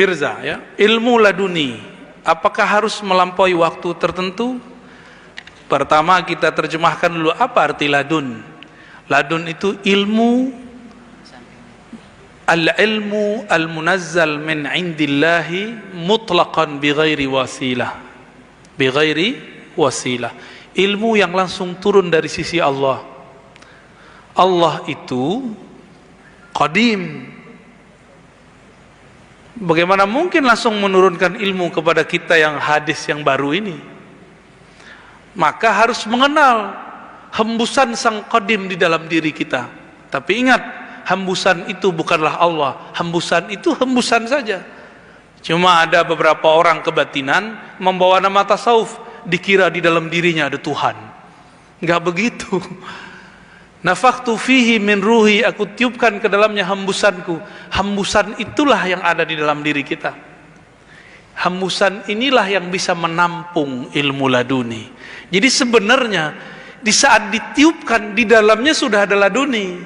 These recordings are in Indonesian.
Firza ya, ilmu laduni. Apakah harus melampaui waktu tertentu? Pertama kita terjemahkan dulu apa arti ladun. Ladun itu ilmu, al-ilmu al-munazzal min indillahi mutlaqan bighairi wasilah. Bighairi wasilah. Ilmu yang langsung turun dari sisi Allah. Allah itu qadim. Bagaimana mungkin langsung menurunkan ilmu kepada kita yang hadis yang baru ini? Maka harus mengenal hembusan sang qadim di dalam diri kita. Tapi ingat, hembusan itu bukanlah Allah. Hembusan itu hembusan saja. Cuma ada beberapa orang kebatinan membawa nama tasawuf, dikira di dalam dirinya ada Tuhan. Enggak begitu. Nafakhtu fihi min ruhi, aku tiupkan ke dalamnya hembusanku. Hembusan itulah yang ada di dalam diri kita. Hembusan inilah yang bisa menampung ilmu laduni. Jadi sebenarnya di saat ditiupkan di dalamnya sudah ada laduni.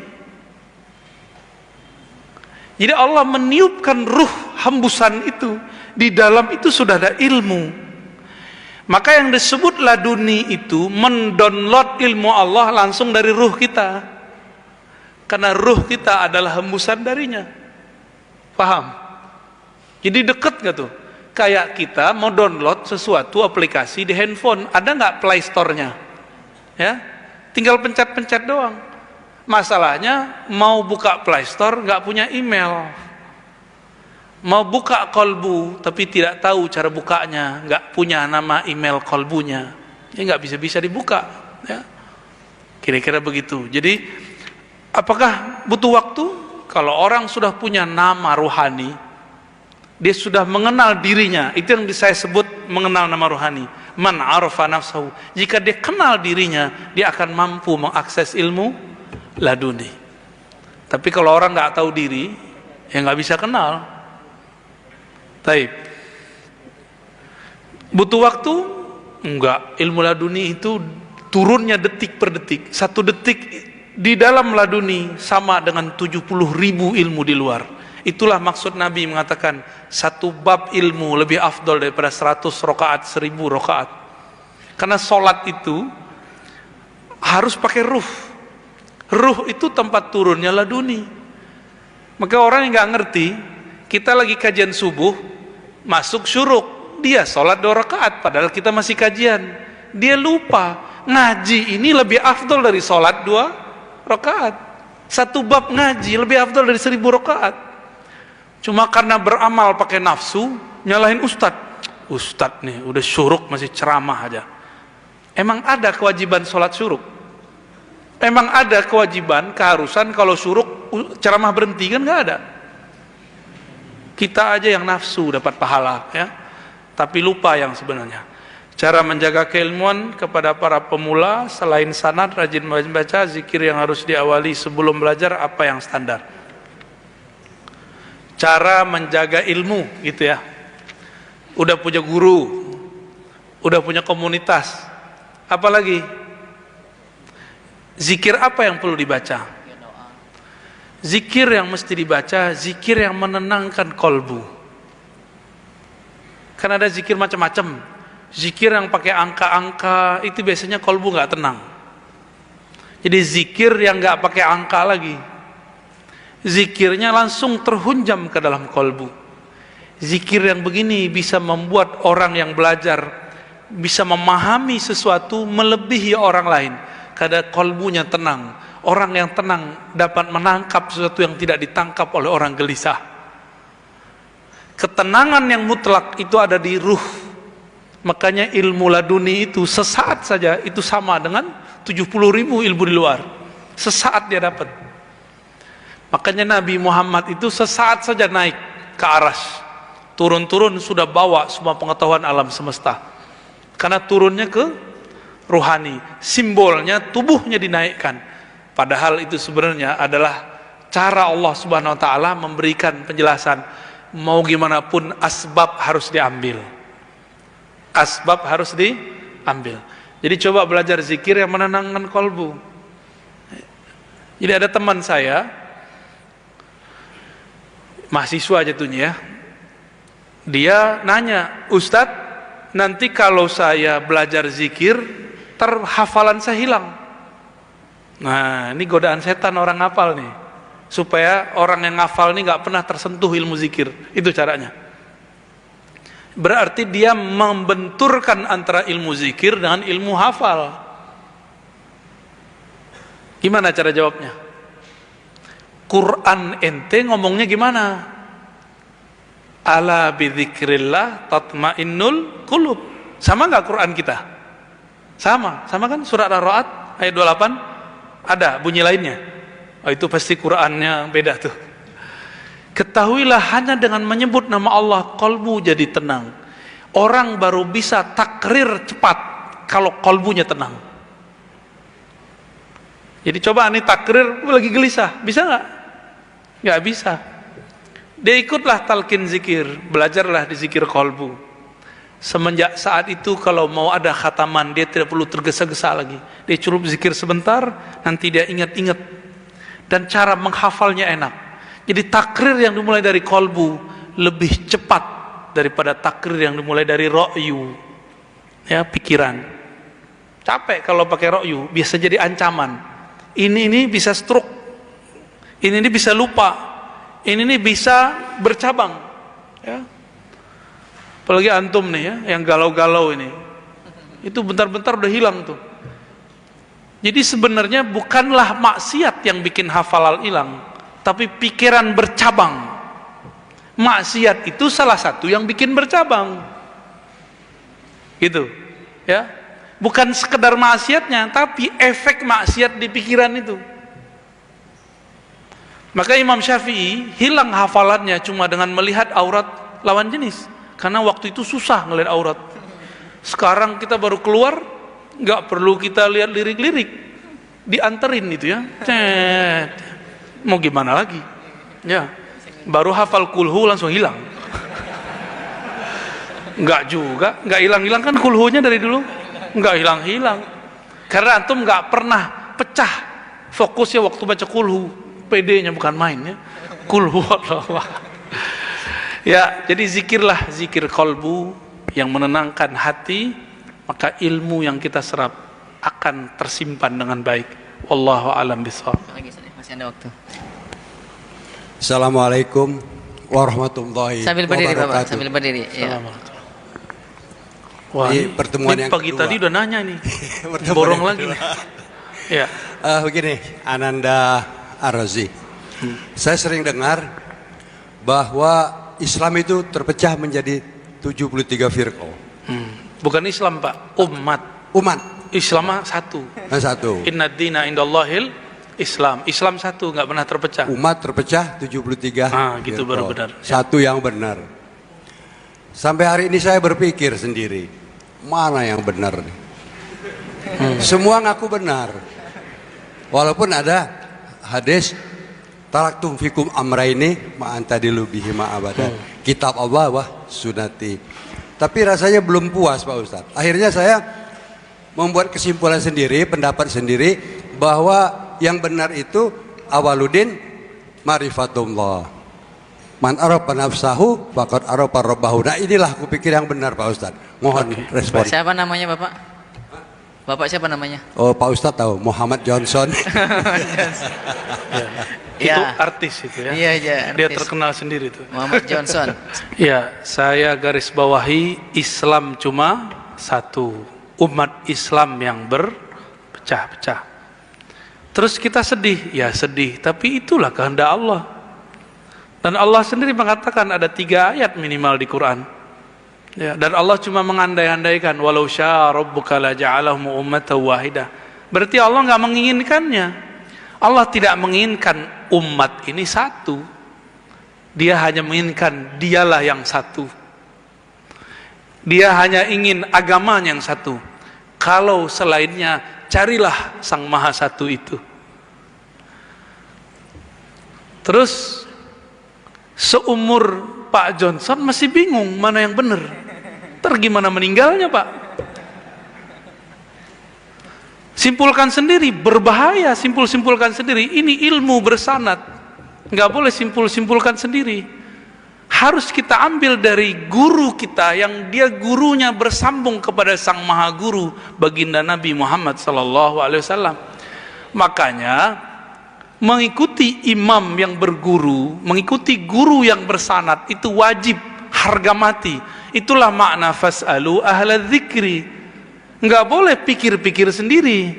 Jadi Allah meniupkan ruh hembusan itu, di dalam itu sudah ada ilmu. Maka yang disebut laduni itu mendownload ilmu Allah langsung dari ruh kita. Karena ruh kita adalah hembusan darinya. Paham? Jadi deket gak tuh? Kayak kita mau download sesuatu aplikasi di handphone, ada nggak Play Store-nya? Ya, tinggal pencet-pencet doang. Masalahnya mau buka Play Store nggak punya email. Mau buka kolbu tapi tidak tahu cara bukanya, nggak punya nama email kolbunya, ya nggak bisa dibuka. Ya. Kira-kira begitu. Jadi apakah butuh waktu? Kalau orang sudah punya nama ruhani, dia sudah mengenal dirinya, itu yang saya sebut mengenal nama ruhani. Man arafa nafsahu. Jika dia kenal dirinya, dia akan mampu mengakses ilmu laduni. Tapi kalau orang nggak tahu diri, ya nggak bisa kenal. Taib. Butuh waktu? Enggak. Ilmu laduni itu turunnya detik per detik. 1 detik di dalam laduni sama dengan 70.000 ilmu di luar. Itulah maksud Nabi mengatakan 1 bab ilmu lebih afdol daripada 100 rakaat, 1000 rakaat. Karena sholat itu harus pakai ruh. Ruh itu tempat turunnya laduni. Maka orang yang nggak ngerti, kita lagi kajian subuh, masuk syuruk, dia sholat 2 rakaat, padahal kita masih kajian. Dia lupa, ngaji ini lebih afdol dari sholat 2 rakaat. 1 bab ngaji lebih afdol dari 1000 rakaat. Cuma karena beramal pakai nafsu, nyalahin Ustadz nih, udah syuruk masih ceramah aja. Emang ada kewajiban sholat syuruk? Emang ada kewajiban, keharusan kalau syuruk ceramah berhenti? Kan nggak ada. Kita aja yang nafsu dapat pahala, ya, tapi lupa yang sebenarnya. Cara menjaga keilmuan kepada para pemula, selain sanad, rajin membaca, zikir yang harus diawali sebelum belajar, apa yang standar? Cara menjaga ilmu, gitu ya. Udah punya guru, udah punya komunitas, apalagi? Zikir apa yang perlu dibaca? Zikir yang mesti dibaca, zikir yang menenangkan kolbu. Kan ada zikir macam-macam. Zikir yang pakai angka-angka, itu biasanya kolbu nggak tenang. Jadi zikir yang nggak pakai angka lagi, zikirnya langsung terhunjam ke dalam kolbu. Zikir yang begini bisa membuat orang yang belajar bisa memahami sesuatu melebihi orang lain, karena kolbunya tenang. Orang yang tenang dapat menangkap sesuatu yang tidak ditangkap oleh orang gelisah. Ketenangan yang mutlak itu ada di ruh. Makanya ilmu laduni itu sesaat saja itu sama dengan 70.000 ilmu di luar. Sesaat dia dapat. Makanya Nabi Muhammad itu sesaat saja naik ke aras. Turun-turun sudah bawa semua pengetahuan alam semesta. Karena turunnya ke ruhani. Simbolnya tubuhnya dinaikkan. Padahal itu sebenarnya adalah cara Allah Subhanahu wa taala memberikan penjelasan, mau gimana pun asbab harus diambil. Asbab harus diambil. Jadi coba belajar zikir yang menenangkan kolbu. Jadi ada teman saya, mahasiswa jatuhnya ya, Dia nanya, Ustadz, nanti kalau saya belajar zikir, hafalan saya hilang. Nah, ini godaan setan orang ngafal nih, supaya orang yang ngafal nih nggak pernah tersentuh ilmu zikir. Itu caranya. Berarti dia membenturkan antara ilmu zikir dengan ilmu hafal. Gimana cara jawabnya? Quran ente ngomongnya gimana? Ala bidzikrillah tatmainnul qulub. Sama nggak Quran kita? Sama kan surat Ar-Ra'd ayat 28? Ada bunyi lainnya. Oh, itu pasti Qur'annya beda tuh. Ketahuilah hanya dengan menyebut nama Allah kolbu jadi tenang. Orang baru bisa takrir cepat kalau kolbunya tenang. Jadi coba nih takrir lagi gelisah, bisa nggak? Nggak bisa. Dia ikutlah talqin zikir, belajarlah di zikir kolbu. Semenjak saat itu kalau mau ada khataman dia tidak perlu tergesa-gesa lagi. Dia cukup zikir sebentar, nanti dia ingat-ingat. Dan cara menghafalnya enak. Jadi takrir yang dimulai dari kolbu lebih cepat daripada takrir yang dimulai dari ro'yu, ya, pikiran. Capek kalau pakai ro'yu, biasa jadi ancaman. Ini bisa stroke, ini bisa lupa, ini bisa bercabang, ya. Apalagi antum nih ya, yang galau-galau ini, itu bentar-bentar udah hilang tuh. Jadi sebenarnya bukanlah maksiat yang bikin hafalan hilang, tapi pikiran bercabang. Maksiat itu salah satu yang bikin bercabang, gitu, ya. Bukan sekedar maksiatnya, tapi efek maksiat di pikiran itu. Maka Imam Syafi'i hilang hafalannya cuma dengan melihat aurat lawan jenis. Karena waktu itu susah ngelihat aurat. Sekarang kita baru keluar, nggak perlu kita lihat lirik-lirik, dianterin itu ya. Cet. Mau gimana lagi? Ya, baru hafal kulhu langsung hilang. Nggak juga, nggak hilang-hilang kan kulhunya dari dulu, nggak hilang-hilang. Karena antum nggak pernah pecah fokusnya waktu baca kulhu, PD-nya bukan main ya. Kulhu Allah. Ya, jadi zikirlah zikir kolbu yang menenangkan hati, maka ilmu yang kita serap akan tersimpan dengan baik. Wallahu a'lam bishawab. Masih ada waktu. Assalamualaikum warahmatullahi Sambil berdiri wabarakatuh. Bapak, sambil berdiri. Ya. Wah, ini pertemuan yang pagi kedua. tadi udah nanya nih. Borong lagi nih. Ya. Begini, Ananda Ar-Razi. Saya sering dengar bahwa Islam itu terpecah menjadi 73 firqah. Bukan Islam, Pak, umat. Islam satu. Satu. Inna dina indallahil Islam. Islam satu, nggak pernah terpecah. Umat terpecah 73. Gitu baru benar. Satu yang benar. Sampai hari ini saya berpikir sendiri, mana yang benar nih? Semua ngaku benar. Walaupun ada hadis taraktum fikum amraini ma antadilu bihi ma abadan. Kitab Allah wah sunati. Tapi rasanya belum puas Pak Ustadz. Akhirnya saya membuat kesimpulan sendiri, pendapat sendiri, bahwa yang benar itu awaludin marifatullah. Man arafa nafsahu faqad arafa rabbahu. Nah inilah aku pikir yang benar Pak Ustadz. Mohon respon. Siapa namanya Bapak? Bapak siapa namanya? Oh Pak Ustadz tahu, Muhammad Johnson. Itu artis itu ya. Iya, Dia terkenal sendiri tuh. Muhammad Johnson. Ya, saya garis bawahi Islam cuma satu. Umat Islam yang berpecah-pecah. Terus kita sedih, ya sedih. Tapi itulah kehendak Allah. Dan Allah sendiri mengatakan ada 3 ayat minimal di Quran. Ya, dan Allah cuma mengandai-andaikan walau syaa rabbuka la ja'alahum ummatan wahidah. Berarti Allah nggak menginginkannya. Allah tidak menginginkan umat ini satu. Dia hanya menginginkan dialah yang satu. Dia hanya ingin agamanya yang satu. Kalau selainnya, carilah Sang Maha Satu itu. Terus seumur Pak Johnson masih bingung mana yang benar. Ntar gimana meninggalnya Pak? Simpulkan sendiri, berbahaya simpulkan sendiri. Ini ilmu bersanad, nggak boleh simpulkan sendiri. harus kita ambil dari guru kita yang dia gurunya bersambung kepada sang maha guru baginda Nabi Muhammad sallallahu alaihi wasallam. Makanya mengikuti imam yang berguru, mengikuti guru yang bersanad itu wajib, harga mati. Itulah makna fas'alu ahla dzikri. Enggak boleh pikir-pikir sendiri.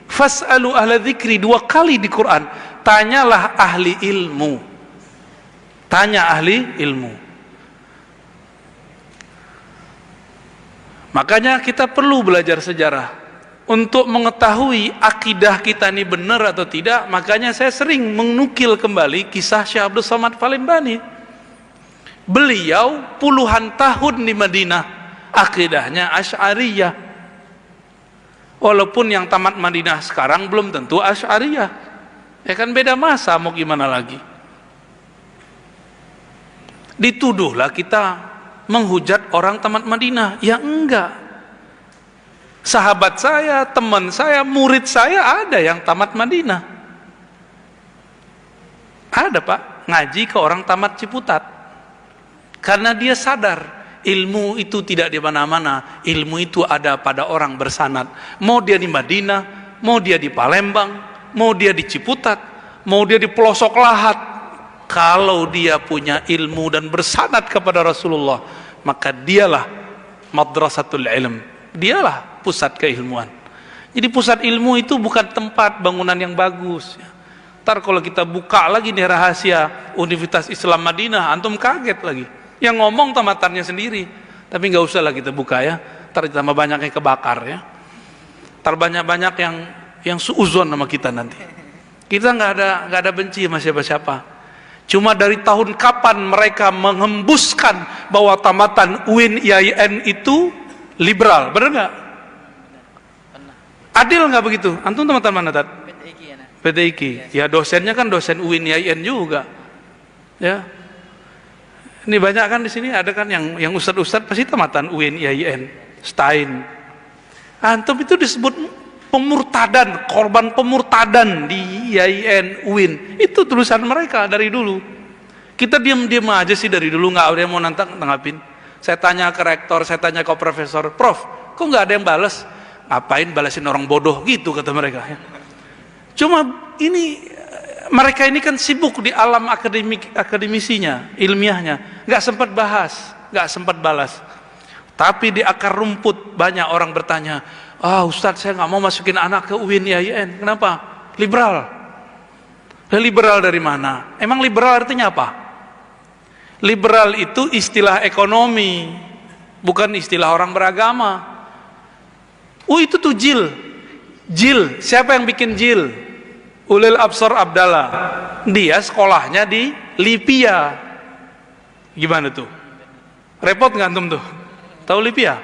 Fas'alu ahla dzikri 2 kali di Quran. Tanyalah ahli ilmu. Tanya ahli ilmu. Makanya kita perlu belajar sejarah untuk mengetahui akidah kita ini benar atau tidak. Makanya saya sering menukil kembali kisah Syekh Abdul Somad Palembani. Beliau puluhan tahun di Madinah, akidahnya Asy'ariyah. Walaupun yang tamat Madinah sekarang belum tentu Asy'ariyah. Ya kan beda masa, mau gimana lagi. Dituduhlah kita menghujat orang tamat Madinah. Ya enggak. Sahabat saya, teman saya, murid saya ada yang tamat Madinah. Ada Pak, ngaji ke orang tamat Ciputat. Karena dia sadar ilmu itu tidak di mana-mana, ilmu itu ada pada orang bersanad. Mau dia di Madinah, mau dia di Palembang, mau dia di Ciputat, mau dia di pelosok lahat. Kalau dia punya ilmu dan bersanad kepada Rasulullah, maka dialah madrasatul ilm. Dialah pusat keilmuan. Jadi pusat ilmu itu bukan tempat bangunan yang bagus. Ntar kalau kita buka lagi nih rahasia Universitas Islam Madinah, antum kaget lagi. Yang ngomong tamatannya sendiri. Tapi nggak usah lah kita buka ya. Ntar tambah banyak yang kebakar ya. Ntar banyak yang suuzon sama kita nanti. Kita nggak ada benci sama siapa-siapa. Cuma dari tahun kapan mereka menghembuskan bahwa tamatan UIN IAIN itu liberal, benar nggak? Adil nggak begitu? Antum tamatan mana Tat? PTIQ. Ya dosennya kan dosen UIN IAIN juga. Ya. Ini banyak kan di sini ada kan yang ustad-ustad pasti tamatan UIN IAIN, Stein. Antum itu disebut pemurtadan, korban pemurtadan di IAIN, UIN. Itu tulisan mereka dari dulu. Kita diam-diam aja sih dari dulu, nggak ada yang mau nanggapin. Saya tanya ke rektor, saya tanya ke profesor, Prof, kok nggak ada yang balas? Ngapain balasin orang bodoh gitu kata mereka. Cuma ini mereka ini kan sibuk di alam akademisinya, ilmiahnya, nggak sempat bahas, nggak sempat balas. Tapi di akar rumput banyak orang bertanya, Ustadz saya nggak mau masukin anak ke UIN IAIN, kenapa? Liberal. Liberal dari mana? Emang liberal artinya apa? Liberal itu istilah ekonomi, bukan istilah orang beragama. Itu tuh jil. Jil, siapa yang bikin jil? Ulil Absar Abdallah. Dia sekolahnya di Libya. Gimana tuh? Repot nggak antum tuh? Tahu Libya?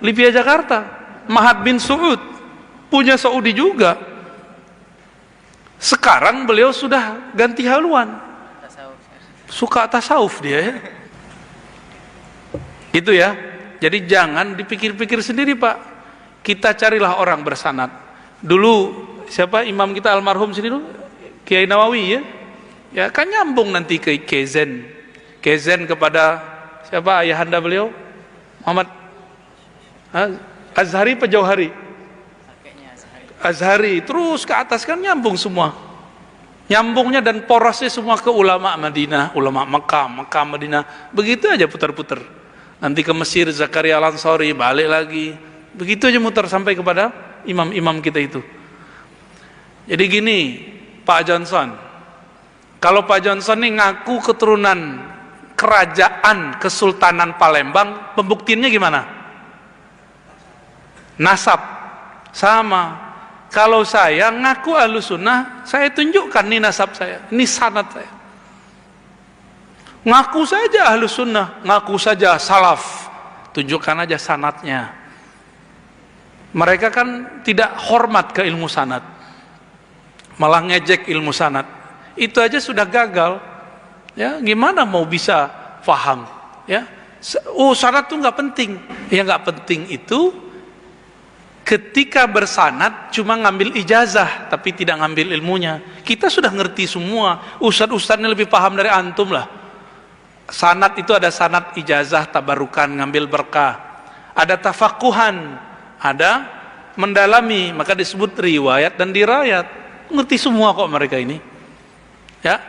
Libya Jakarta. Mahat bin Suud punya Saudi juga. Sekarang beliau sudah ganti haluan. Suka tasawuf dia ya. Gitu ya. Jadi jangan dipikir-pikir sendiri Pak. Kita carilah orang bersanad. Dulu siapa imam kita almarhum sini dulu? Kiai Nawawi ya. Ya kan nyambung nanti ke Kezen. Kezen kepada siapa ayahanda beliau? Muhammad Azhari apa Jauhari? Azhari. Terus ke atas kan nyambung semua. Nyambungnya dan porosnya semua ke ulama Madinah, ulama Mekah Madinah. Begitu aja putar-putar. Nanti ke Mesir Zakaria Al-Ansari, balik lagi. Begitu aja muter sampai kepada imam-imam kita itu. Jadi gini, Pak Johnson. Kalau Pak Johnson ini ngaku keturunan kerajaan Kesultanan Palembang, pembuktiannya gimana? Nasab. Sama. Kalau saya ngaku Ahlussunnah, saya tunjukkan nih nasab saya, ini sanad saya. Ngaku saja Ahlussunnah, ngaku saja salaf, tunjukkan aja sanadnya. Mereka kan tidak hormat ke ilmu sanad, malah ngejek ilmu sanad. Itu aja sudah gagal. Ya, gimana mau bisa paham? Ya, sanad tuh nggak penting. Yang nggak penting itu ketika bersanad cuma ngambil ijazah tapi tidak ngambil ilmunya. Kita sudah ngerti semua. Ustadz-ustadznya lebih paham dari antum lah. Sanad itu ada sanad ijazah tabarukan, ngambil berkah. Ada tafakuhan, ada mendalami, maka disebut riwayat dan dirayat. Ngerti semua kok mereka ini. Ya,